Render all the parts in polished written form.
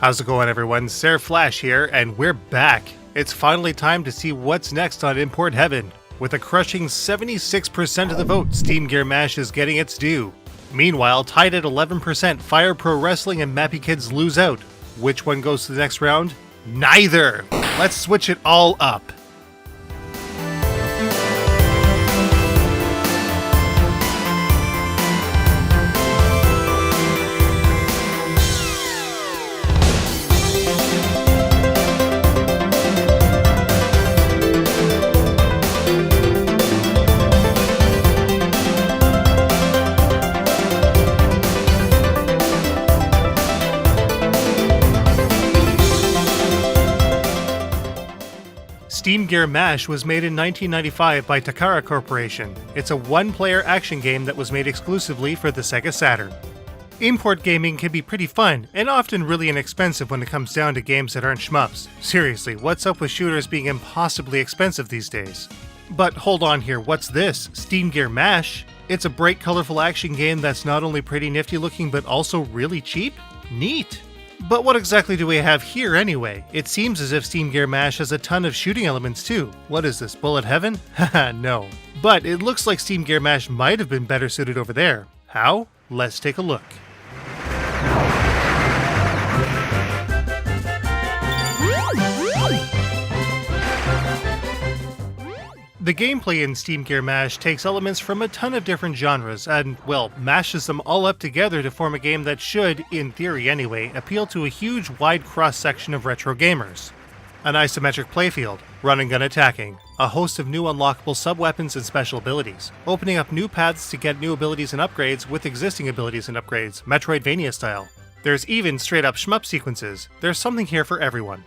How's it going, everyone? Sir Flash here, and we're back. It's finally time to see what's next on Import Heaven. With a crushing 76% of the vote, Steamgear Mash is getting its due. Meanwhile, tied at 11%, Fire Pro Wrestling and Mappy Kids lose out. Which one goes to the next round? Neither! Let's switch it all up. Steamgear Mash was made in 1995 by Takara Corporation. It's a one-player action game that was made exclusively for the Sega Saturn. Import gaming can be pretty fun, and often really inexpensive when it comes down to games that aren't shmups. Seriously, what's up with shooters being impossibly expensive these days? But hold on here, what's this? Steamgear Mash? It's a bright, colorful action game that's not only pretty nifty looking but also really cheap? Neat! But what exactly do we have here anyway? It seems as if Steamgear Mash has a ton of shooting elements too. What is this, Bullet Heaven? Haha, no. But it looks like Steamgear Mash might have been better suited over there. How? Let's take a look. The gameplay in Steamgear Mash takes elements from a ton of different genres and, well, mashes them all up together to form a game that should, in theory anyway, appeal to a huge wide cross-section of retro gamers. An isometric playfield, run-and-gun attacking, a host of new unlockable sub-weapons and special abilities, opening up new paths to get new abilities and upgrades with existing abilities and upgrades, Metroidvania style. There's even straight-up shmup sequences. There's something here for everyone.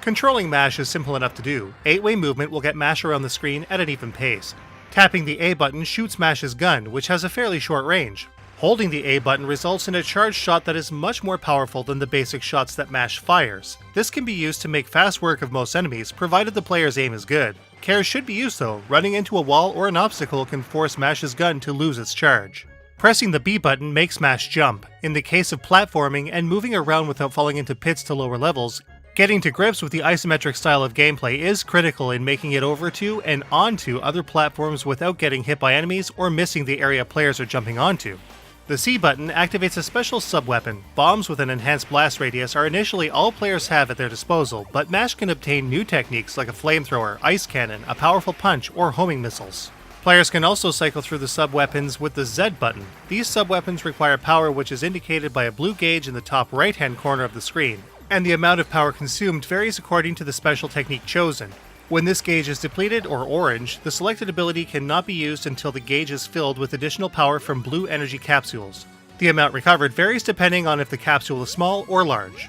Controlling Mash is simple enough to do. 8-way movement will get Mash around the screen at an even pace. Tapping the A button shoots Mash's gun, which has a fairly short range. Holding the A button results in a charged shot that is much more powerful than the basic shots that Mash fires. This can be used to make fast work of most enemies, provided the player's aim is good. Care should be used though. Running into a wall or an obstacle can force Mash's gun to lose its charge. Pressing the B button makes Mash jump. In the case of platforming and moving around without falling into pits to lower levels, getting to grips with the isometric style of gameplay is critical in making it over to and onto other platforms without getting hit by enemies or missing the area players are jumping onto. The C button activates a special sub-weapon. Bombs with an enhanced blast radius are initially all players have at their disposal, but Mash can obtain new techniques like a flamethrower, ice cannon, a powerful punch, or homing missiles. Players can also cycle through the sub-weapons with the Z button. These sub-weapons require power, which is indicated by a blue gauge in the top right-hand corner of the screen, and the amount of power consumed varies according to the special technique chosen. When this gauge is depleted, or orange, the selected ability cannot be used until the gauge is filled with additional power from blue energy capsules. The amount recovered varies depending on if the capsule is small or large.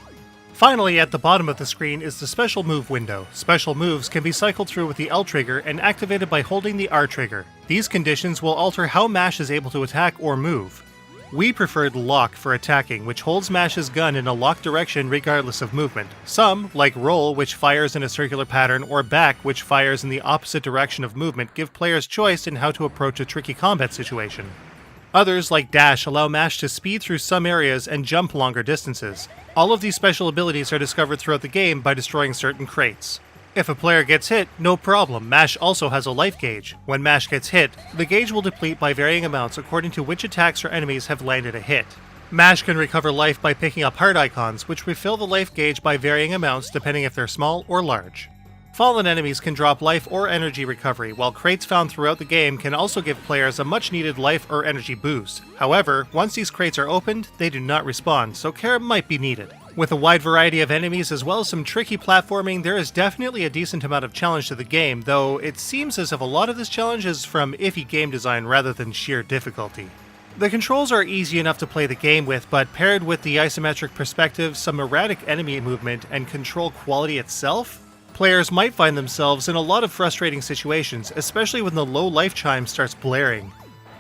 Finally, at the bottom of the screen is the special move window. Special moves can be cycled through with the L trigger and activated by holding the R trigger. These conditions will alter how Mash is able to attack or move. We preferred Lock for attacking, which holds Mash's gun in a locked direction regardless of movement. Some, like Roll, which fires in a circular pattern, or Back, which fires in the opposite direction of movement, give players choice in how to approach a tricky combat situation. Others, like Dash, allow Mash to speed through some areas and jump longer distances. All of these special abilities are discovered throughout the game by destroying certain crates. If a player gets hit, no problem, Mash also has a life gauge. When Mash gets hit, the gauge will deplete by varying amounts according to which attacks or enemies have landed a hit. Mash can recover life by picking up heart icons, which refill the life gauge by varying amounts depending if they're small or large. Fallen enemies can drop life or energy recovery, while crates found throughout the game can also give players a much needed life or energy boost. However, once these crates are opened, they do not respawn, so care might be needed. With a wide variety of enemies as well as some tricky platforming, there is definitely a decent amount of challenge to the game, though it seems as if a lot of this challenge is from iffy game design rather than sheer difficulty. The controls are easy enough to play the game with, but paired with the isometric perspective, some erratic enemy movement, and control quality itself, players might find themselves in a lot of frustrating situations, especially when the low life chime starts blaring.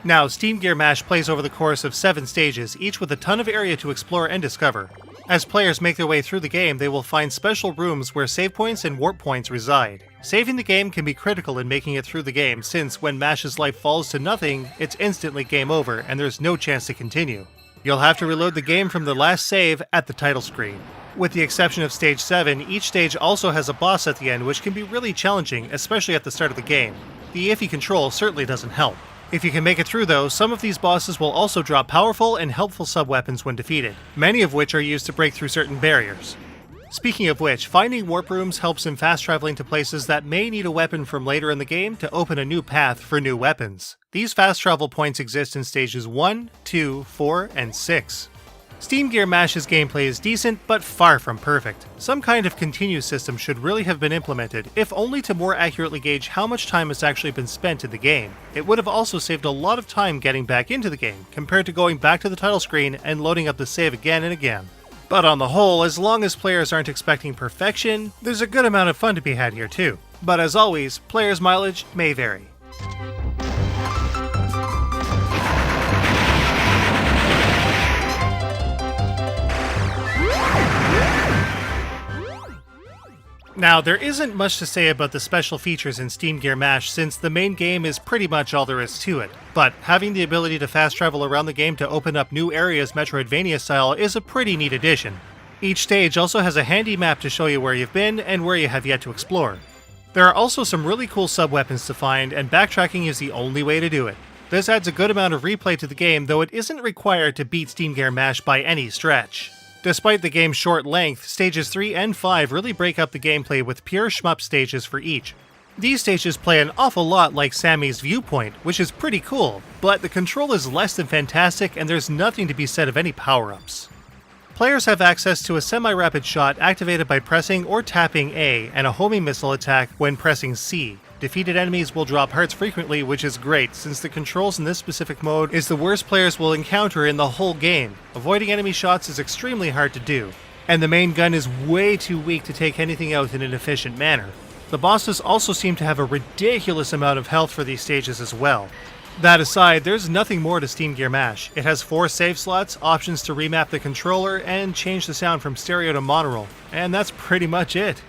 Now, Steamgear Mash plays over the course of 7 stages, each with a ton of area to explore and discover. As players make their way through the game, they will find special rooms where save points and warp points reside. Saving the game can be critical in making it through the game, since when Mash's life falls to nothing, it's instantly game over and there's no chance to continue. You'll have to reload the game from the last save at the title screen. With the exception of Stage 7, each stage also has a boss at the end, which can be really challenging, especially at the start of the game. The iffy control certainly doesn't help. If you can make it through though, some of these bosses will also drop powerful and helpful sub-weapons when defeated, many of which are used to break through certain barriers. Speaking of which, finding warp rooms helps in fast traveling to places that may need a weapon from later in the game to open a new path for new weapons. These fast travel points exist in stages 1, 2, 4, and 6. Steamgear Mash's gameplay is decent, but far from perfect. Some kind of continue system should really have been implemented, if only to more accurately gauge how much time has actually been spent in the game. It would have also saved a lot of time getting back into the game, compared to going back to the title screen and loading up the save again and again. But on the whole, as long as players aren't expecting perfection, there's a good amount of fun to be had here too. But as always, players' mileage may vary. Now, there isn't much to say about the special features in Steamgear Mash since the main game is pretty much all there is to it, but having the ability to fast travel around the game to open up new areas Metroidvania style is a pretty neat addition. Each stage also has a handy map to show you where you've been and where you have yet to explore. There are also some really cool sub-weapons to find, and backtracking is the only way to do it. This adds a good amount of replay to the game, though it isn't required to beat Steamgear Mash by any stretch. Despite the game's short length, stages 3 and 5 really break up the gameplay with pure shmup stages for each. These stages play an awful lot like Sammy's Viewpoint, which is pretty cool, but the control is less than fantastic and there's nothing to be said of any power-ups. Players have access to a semi-rapid shot activated by pressing or tapping A and a homing missile attack when pressing C. Defeated enemies will drop hearts frequently, which is great, since the controls in this specific mode is the worst players will encounter in the whole game. Avoiding enemy shots is extremely hard to do, and the main gun is way too weak to take anything out in an efficient manner. The bosses also seem to have a ridiculous amount of health for these stages as well. That aside, there's nothing more to Steamgear Mash. It has 4 save slots, options to remap the controller, and change the sound from stereo to monaural, and that's pretty much it.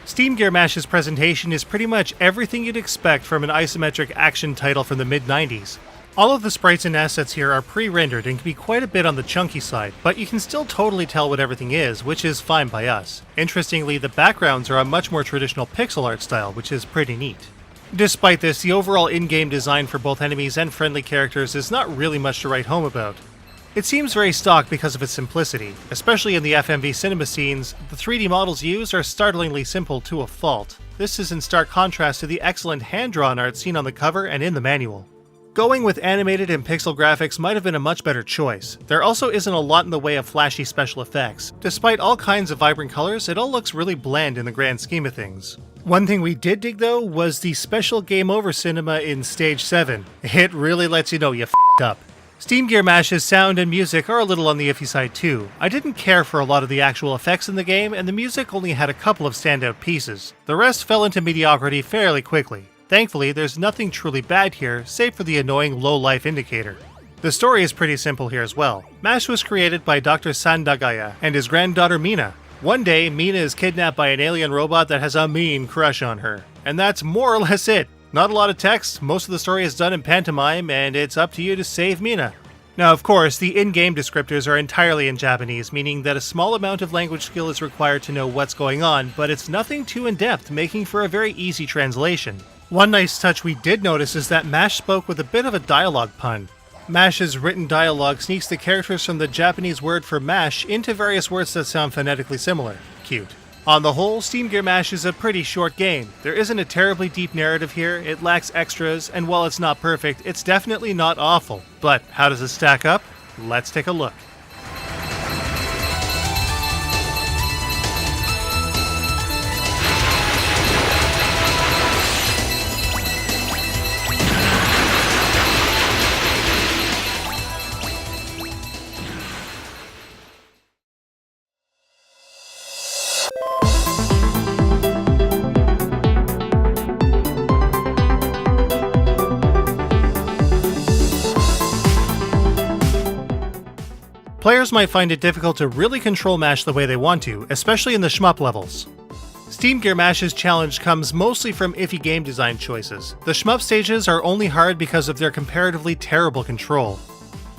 Steamgear Mash's presentation is pretty much everything you'd expect from an isometric action title from the mid-90s. All of the sprites and assets here are pre-rendered and can be quite a bit on the chunky side, but you can still totally tell what everything is, which is fine by us. Interestingly, the backgrounds are a much more traditional pixel art style, which is pretty neat. Despite this, the overall in-game design for both enemies and friendly characters is not really much to write home about. It seems very stock because of its simplicity. Especially in the FMV cinema scenes, the 3D models used are startlingly simple to a fault. This is in stark contrast to the excellent hand-drawn art seen on the cover and in the manual. Going with animated and pixel graphics might have been a much better choice. There also isn't a lot in the way of flashy special effects. Despite all kinds of vibrant colors, it all looks really bland in the grand scheme of things. One thing we did dig though was the special game over cinema in Stage 7. It really lets you know you f***ed up. Steamgear Mash's sound and music are a little on the iffy side too. I didn't care for a lot of the actual effects in the game, and the music only had a couple of standout pieces. The rest fell into mediocrity fairly quickly. Thankfully, there's nothing truly bad here, save for the annoying low life indicator. The story is pretty simple here as well. Mash was created by Dr. Sandagaya and his granddaughter Mina. One day, Mina is kidnapped by an alien robot that has a mean crush on her. And that's more or less it. Not a lot of text, most of the story is done in pantomime, and it's up to you to save Mina. Now, of course, the in-game descriptors are entirely in Japanese, meaning that a small amount of language skill is required to know what's going on, but it's nothing too in-depth, making for a very easy translation. One nice touch we did notice is that Mash spoke with a bit of a dialogue pun. Mash's written dialogue sneaks the characters from the Japanese word for mash into various words that sound phonetically similar. Cute. On the whole, Steamgear Mash is a pretty short game. There isn't a terribly deep narrative here, it lacks extras, and while it's not perfect, it's definitely not awful. But how does it stack up? Let's take a look. Players might find it difficult to really control Mash the way they want to, especially in the shmup levels. Steamgear Mash's challenge comes mostly from iffy game design choices. The shmup stages are only hard because of their comparatively terrible control.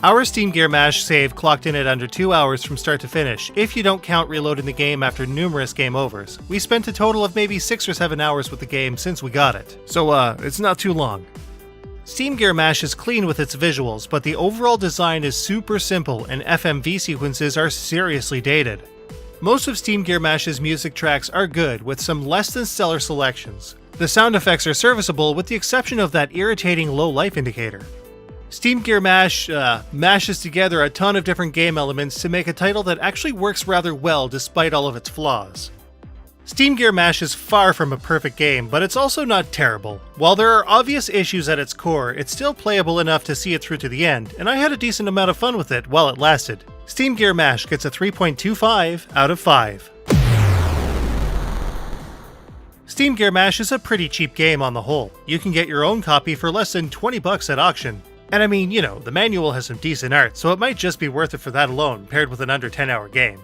Our Steamgear Mash save clocked in at under 2 hours from start to finish, if you don't count reloading the game after numerous game overs. We spent a total of maybe 6 or 7 hours with the game since we got it, so it's not too long. Steamgear Mash is clean with its visuals, but the overall design is super simple and FMV sequences are seriously dated. Most of Steamgear Mash's music tracks are good, with some less than stellar selections. The sound effects are serviceable with the exception of that irritating low life indicator. Steamgear Mash mashes together a ton of different game elements to make a title that actually works rather well despite all of its flaws. Steamgear Mash is far from a perfect game, but it's also not terrible. While there are obvious issues at its core, it's still playable enough to see it through to the end, and I had a decent amount of fun with it while it lasted. Steamgear Mash gets a 3.25 out of 5. Steamgear Mash is a pretty cheap game on the whole. You can get your own copy for less than 20 bucks at auction. And I mean, you know, the manual has some decent art, so it might just be worth it for that alone, paired with an under 10-hour game.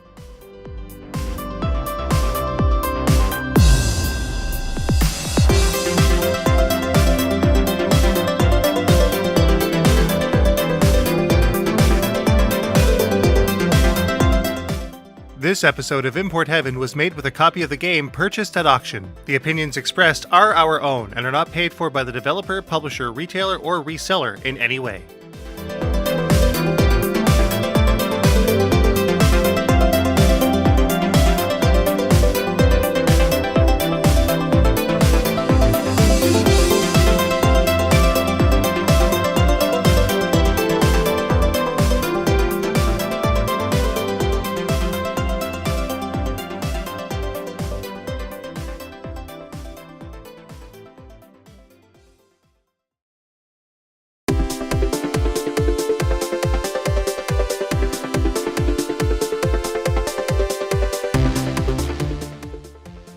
This episode of Import Heaven was made with a copy of the game purchased at auction. The opinions expressed are our own and are not paid for by the developer, publisher, retailer, or reseller in any way.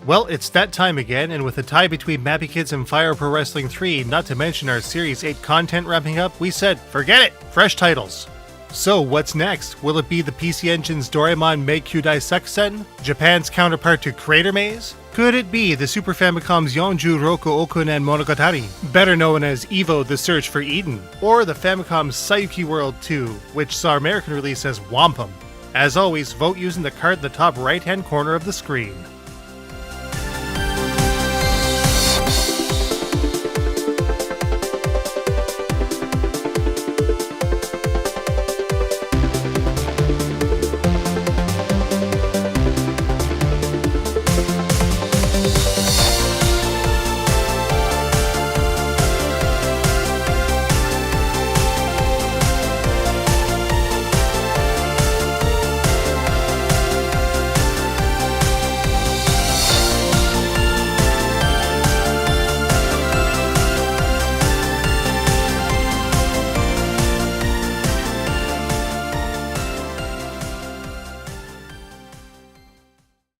Well, it's that time again, and with a tie between Mappy Kids and Fire Pro Wrestling 3, not to mention our Series 8 content ramping up, we said, forget it! Fresh titles! So, what's next? Will it be the PC Engine's Doraemon Meikyū Sekusen? Japan's counterpart to Crater Maze? Could it be the Super Famicom's Yonju Roku Okunen Monogatari, better known as EVO The Search for Eden? Or the Famicom's Sayuki World 2, which saw American release as Wampum? As always, vote using the card in the top right-hand corner of the screen.